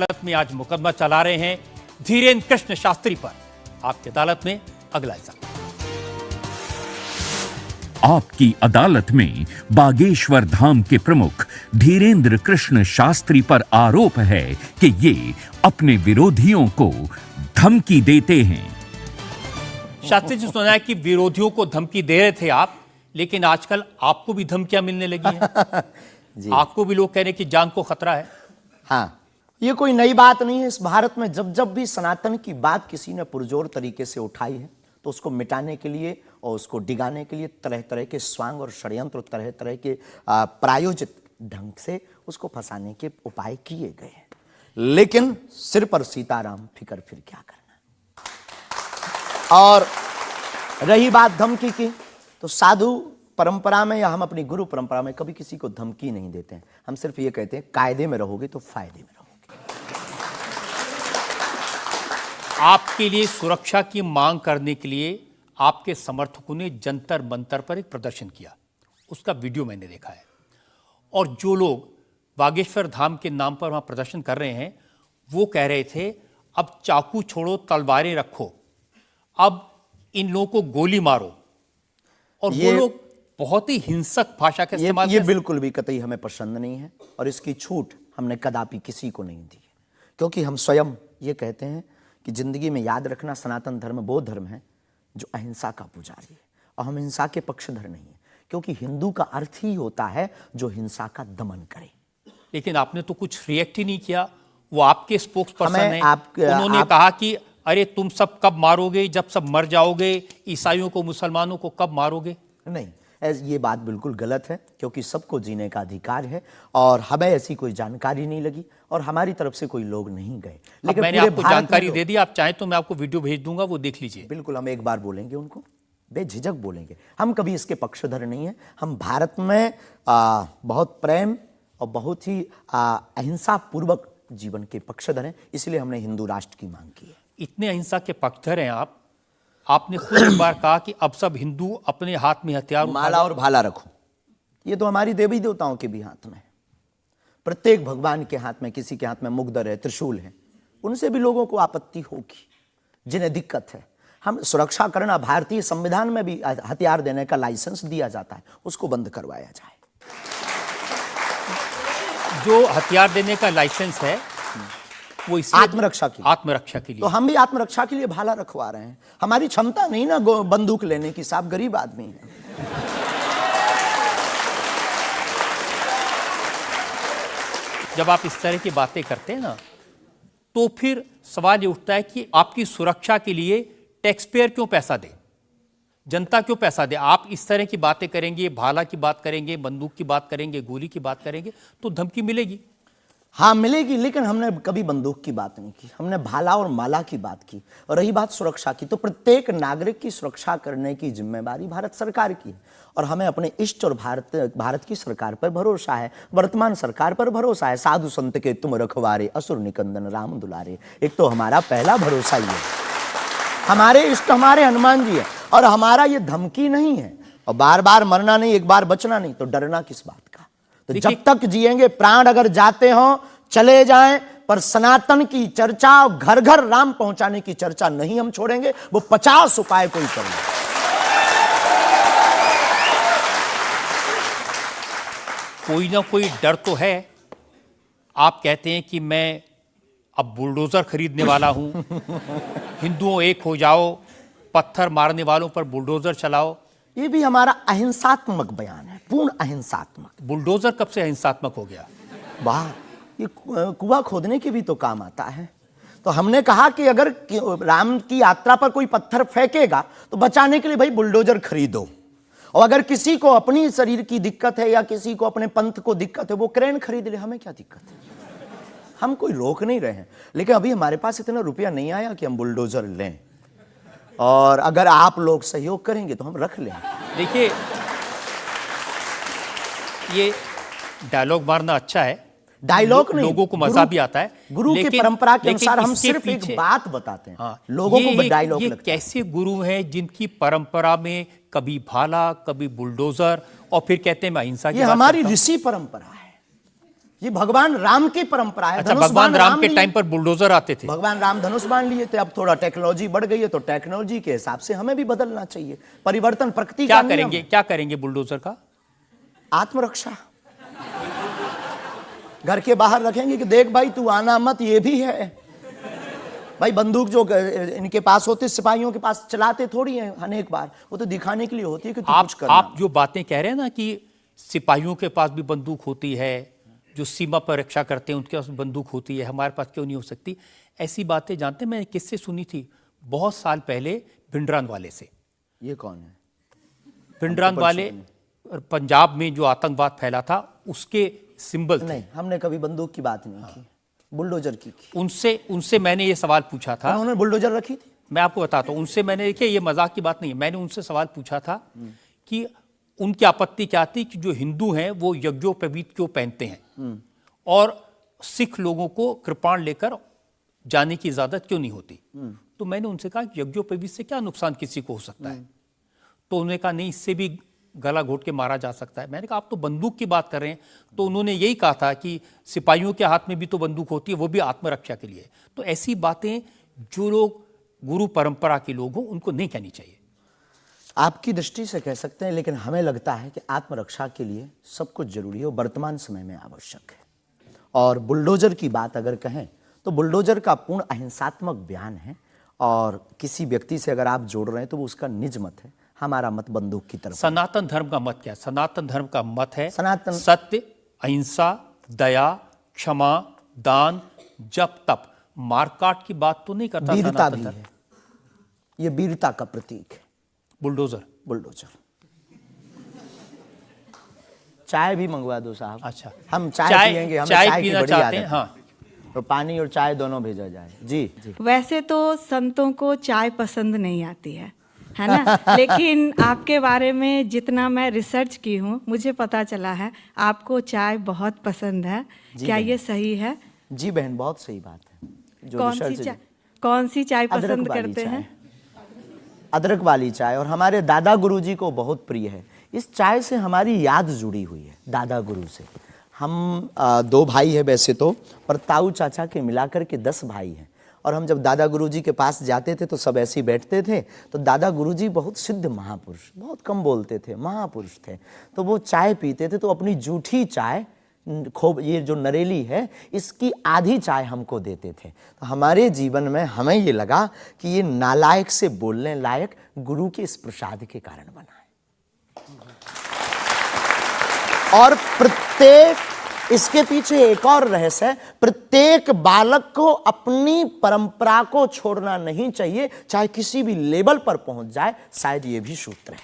अदालत में आज मुकदमा चला रहे हैं धीरेन्द्र कृष्ण शास्त्री पर। आपकी अदालत में अगला हिस्सा। आपकी अदालत में बागेश्वर धाम के प्रमुख धीरेन्द्र कृष्ण शास्त्री पर आरोप है कि ये अपने विरोधियों को धमकी देते हैं। शास्त्री जी, सुना है कि विरोधियों को धमकी दे रहे थे आप, लेकिन आजकल आपको भी धमकियां मिलने लगी हैं। आपको भी लोग कह रहे हैं कि जान को खतरा है। हाँ, ये कोई नई बात नहीं है। इस भारत में जब जब भी सनातन की बात किसी ने पुरजोर तरीके से उठाई है तो उसको मिटाने के लिए और उसको डिगाने के लिए तरह तरह के स्वांग और षड्यंत्र, तरह तरह के प्रायोजित ढंग से उसको फंसाने के उपाय किए गए हैं। लेकिन सिर पर सीताराम, फिकर फिर क्या करना। और रही बात धमकी की, तो साधु परंपरा में या हम अपनी गुरु परंपरा में कभी किसी को धमकी नहीं देते हैं। हम सिर्फ ये कहते हैं कायदे में रहोगे तो फायदे में रहोगे। आपके लिए सुरक्षा की मांग करने के लिए आपके समर्थकों ने जंतर मंतर पर एक प्रदर्शन किया, उसका वीडियो मैंने देखा है। और जो लोग बागेश्वर धाम के नाम पर वहां प्रदर्शन कर रहे हैं वो कह रहे थे अब चाकू छोड़ो, तलवारें रखो, अब इन लोगों को गोली मारो। और वो लोग बहुत ही हिंसक भाषा का इस्तेमाल। ये बिल्कुल भी कतई हमें पसंद नहीं है और इसकी छूट हमने कदापि किसी को नहीं दी है, क्योंकि हम स्वयं ये कहते हैं कि जिंदगी में याद रखना, सनातन धर्म वो धर्म है जो अहिंसा का पुजारी है और हम हिंसा के पक्षधर नहीं है, क्योंकि हिंदू का अर्थ ही होता है जो हिंसा का दमन करे। लेकिन आपने तो कुछ रिएक्ट ही नहीं किया। वो आपके स्पोक्स पर्सन हैं, उन्होंने कहा कि अरे तुम सब कब मारोगे, जब सब मर जाओगे, ईसाइयों को मुसलमानों को कब मारोगे। नहीं, ये बात बिल्कुल गलत है, क्योंकि सबको जीने का अधिकार है और हमें ऐसी कोई जानकारी नहीं लगी और हमारी तरफ से कोई लोग नहीं गए। लेकिन मैंने आपको जानकारी दे दी, आप चाहें तो मैं आपको वीडियो भेज दूंगा, वो देख लीजिए। बिल्कुल, हम एक बार बोलेंगे उनको, बेझिझक बोलेंगे। हम कभी इसके पक्षधर नहीं है। हम भारत में बहुत प्रेम और बहुत ही अहिंसा पूर्वक जीवन के पक्षधर हैं, इसलिए हमने हिंदू राष्ट्र की मांग की है। इतने अहिंसा के पक्षधर हैं आप, आपने खुद एक बार कहा कि अब सब हिंदू अपने हाथ में हथियार, माला और भाला रखो। ये तो हमारी देवी देवताओं के भी हाथ में है। प्रत्येक भगवान के हाथ में, किसी के हाथ में मुगदर है, त्रिशूल है, उनसे भी लोगों को आपत्ति होगी जिन्हें दिक्कत है। हम सुरक्षा करना, भारतीय संविधान में भी हथियार देने का लाइसेंस दिया जाता है, उसको बंद करवाया जाए। जो हथियार देने का लाइसेंस है वो आत्मरक्षा के लिए। तो हम भी आत्मरक्षा के लिए भाला रखवा रहे हैं। हमारी क्षमता नहीं ना बंदूक लेने की, साहब गरीब आदमी है। जब आप इस तरह की बातें करते हैं ना, तो फिर सवाल ये उठता है कि आपकी सुरक्षा के लिए टैक्स पेयर क्यों पैसा दे, जनता क्यों पैसा दे। आप इस तरह की बातें करेंगे, भाला की बात करेंगे, बंदूक की बात करेंगे, गोली की बात करेंगे, तो धमकी मिलेगी। हाँ मिलेगी, लेकिन हमने कभी बंदूक की बात नहीं की, हमने भाला और माला की बात की। और रही बात सुरक्षा की, तो प्रत्येक नागरिक की सुरक्षा करने की जिम्मेदारी भारत सरकार की है और हमें अपने इष्ट और भारत की सरकार पर भरोसा है, वर्तमान सरकार पर भरोसा है। साधु संत के तुम रखवारे, असुर निकंदन राम दुलारे, एक तो हमारा पहला भरोसा ही है। हमारे इष्ट हमारे हनुमान जी है और हमारा ये धमकी नहीं है। और बार बार मरना नहीं, एक बार बचना नहीं, तो डरना किस बात का। तो जब तक जिएंगे, प्राण अगर जाते हो चले जाएं, पर सनातन की चर्चा, घर घर राम पहुंचाने की चर्चा नहीं हम छोड़ेंगे। वो 50 उपाय कोई कर ले। कोई ना कोई डर तो है। आप कहते हैं कि मैं अब बुलडोजर खरीदने वाला हूं, हिंदुओं एक हो जाओ, पत्थर मारने वालों पर बुलडोजर चलाओ। ये भी हमारा अहिंसात्मक बयान है, पूर्ण अहिंसात्मक। बुलडोजर कब से अहिंसात्मक हो गया? वाह, ये कुआं खोदने के भी तो काम आता है। तो हमने कहा कि अगर राम की यात्रा पर कोई पत्थर फेंकेगा तो बचाने के लिए भाई बुलडोजर खरीदो। और अगर किसी को अपनी शरीर की दिक्कत है या किसी को अपने पंथ को दिक्कत है, वो क्रेन खरीद ले, हमें क्या दिक्कत है। हम कोई रोक नहीं रहे हैं, लेकिन अभी हमारे पास इतना रुपया नहीं आया कि हम बुलडोजर लें। और अगर आप लोग सहयोग करेंगे तो हम रख लें। देखिए, ये डायलॉग मारना अच्छा है, डायलॉग नहीं, लोगों को मजा भी आता है। गुरु की परंपरा के अनुसार हम सिर्फ एक बात बताते हैं। हाँ, लोगों को डायलॉग लगता है। कैसे गुरु हैं जिनकी परंपरा में कभी भाला, कभी बुलडोजर, और फिर कहते हैं मैं अहिंसा की बात करता हूं। ये हमारी ऋषि परंपरा है। ये भगवान राम की परंपरा है। अच्छा, धनुष भगवान बाण राम के लिए। टाइम पर बुलडोजर आते थे। भगवान राम धनुष बाण लिए थे। अब थोड़ा टेक्नोलॉजी बढ़ गई है तो टेक्नोलॉजी के हिसाब से हमें भी बदलना चाहिए। परिवर्तन प्रकृति का नियम है। क्या करेंगे बुलडोजर का? आत्मरक्षा। घर के बाहर रखेंगे कि देख भाई तू आना मत, ये भी है भाई। बंदूक जो इनके पास होती, सिपाहियों के पास चलाते थोड़ी है अनेक बार, वो तो दिखाने के लिए होती है कि तू कुछ करना। आप जो बातें कह रहे हैं ना कि सिपाहियों के पास भी बंदूक होती है, जो सीमा पर रक्षा करते हैं उनके पास बंदूक होती है, हमारे पास क्यों नहीं हो सकती? ऐसी बातें जानते हैं, मैंने किससे सुनी थी बहुत साल पहले, भिंडरान वाले से। ये कौन है? भिंडरान वाले पंजाब में जो आतंकवाद फैला था उसके सिंबल थे। नहीं, हमने कभी बंदूक की बात नहीं की, बुलडोजर की। उनसे मैंने ये सवाल पूछा था। उन्होंने बुलडोजर रखी थी। मैं आपको बताता हूँ, उनसे मैंने, देखिए ये मजाक की बात नहीं है, मैंने उनसे सवाल पूछा था कि उनकी आपत्ति क्या थी कि जो हिंदू हैं वो यज्ञोपवीत क्यों पहनते हैं और सिख लोगों को कृपाण लेकर जाने की इजाजत क्यों नहीं होती। तो मैंने उनसे कहा कि यज्ञोपवीत से क्या नुकसान किसी को हो सकता है? तो उन्होंने कहा नहीं, इससे भी गला घोट के मारा जा सकता है। मैंने कहा आप तो बंदूक की बात कर रहे हैं। तो उन्होंने यही कहा था कि सिपाहियों के हाथ में भी तो बंदूक होती है, वो भी आत्मरक्षा के लिए। तो ऐसी बातें जो लोग गुरु परंपरा के लोग हों उनको नहीं कहनी चाहिए। आपकी दृष्टि से कह सकते हैं, लेकिन हमें लगता है कि आत्मरक्षा के लिए सब कुछ जरूरी है और वर्तमान समय में आवश्यक है। और बुलडोजर की बात अगर कहें तो बुलडोजर का पूर्ण अहिंसात्मक बयान है और किसी व्यक्ति से अगर आप जोड़ रहे हैं तो वो उसका निज मत है। हमारा मत बंदूक की तरफ। सनातन धर्म का मत क्या है? सनातन धर्म का मत है सत्य, अहिंसा, दया, क्षमा, दान, जप, तप। मारकाट की बात तो नहीं करता। वीरता भी है, ये वीरता का प्रतीक है। बुलडोजर चाय भी मंगवा दो साहब। अच्छा, हम चाय पियेंगे, हमें चाय पीना की बड़ी चाहते हैं। आदत है। हाँ, तो पानी और चाय दोनों भेजा जाए। जी जी। वैसे तो संतों को चाय पसंद नहीं आती है ना? लेकिन आपके बारे में जितना मैं रिसर्च की हूँ मुझे पता चला है आपको चाय बहुत पसंद है। क्या ये सही है? जी बहन, बहुत सही बात है। जो कौन सी चाय पसंद करते हैं? अदरक वाली चाय, और हमारे दादा गुरुजी को बहुत प्रिय है। इस चाय से हमारी याद जुड़ी हुई है दादा गुरु से। हम 2 भाई हैं वैसे तो, पर ताऊ चाचा के मिलाकर के 10 भाई हैं। और हम जब दादा गुरुजी के पास जाते थे तो सब ऐसे ही बैठते थे। तो दादा गुरुजी बहुत सिद्ध महापुरुष, बहुत कम बोलते थे, महापुरुष थे। तो वो चाय पीते थे तो अपनी जूठी चाय, खूब ये जो नरेली है, इसकी आधी चाय हमको देते थे। तो हमारे जीवन में हमें ये लगा कि ये नालायक से बोलने लायक गुरु के इस प्रसाद के कारण बना है। और प्रत्येक, इसके पीछे एक और रहस्य है, प्रत्येक बालक को अपनी परंपरा को छोड़ना नहीं चाहिए, चाहे किसी भी लेवल पर पहुंच जाए। शायद ये भी सूत्र है।